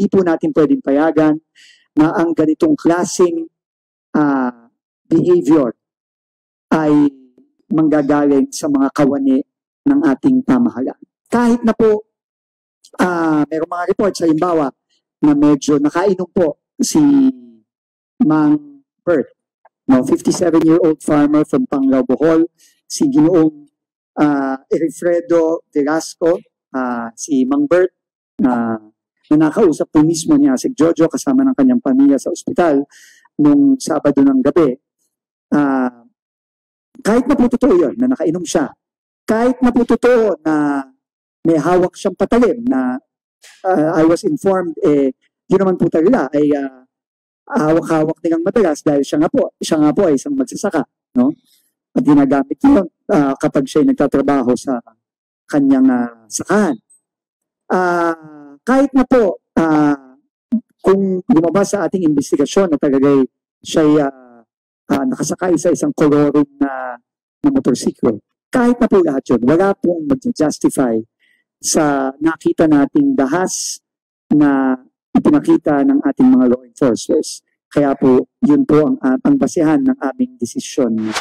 hindi po natin pwedeng payagan na ang ganitong klaseng behavior ay manggagaling sa mga kawani ng ating pamahalaan. Kahit na po mayroong mga reports, halimbawa, na medyo nakainom po si Mang Bert, no, 57-year-old farmer from Panglao, Bohol, si Ginoong Erifredo Velasco, si Mang Bert, na nakausap po mismo niya si Jojo kasama ng kanyang pamilya sa ospital nung Sabado ng gabi. Kahit na po totoo yun, na nakainom siya, kahit na po totoo na may hawak siyang patalim na I was informed, yun naman po talaga ay hawak-hawak nilang madalas dahil siya nga po ay isang magsasaka, no? At ginagamit yun kapag siya ay nagtatrabaho sa kanyang sakahan. Kahit na po kung lumabas sa ating investigasyon na talagang siya nakasakay sa isang kolorum na motorsiklo, kahit na po lahat yun, wala pong mag-justify sa nakita nating dahas na ipinakita ng ating mga law enforcers. Kaya po, yun po ang basehan ng aming desisyon.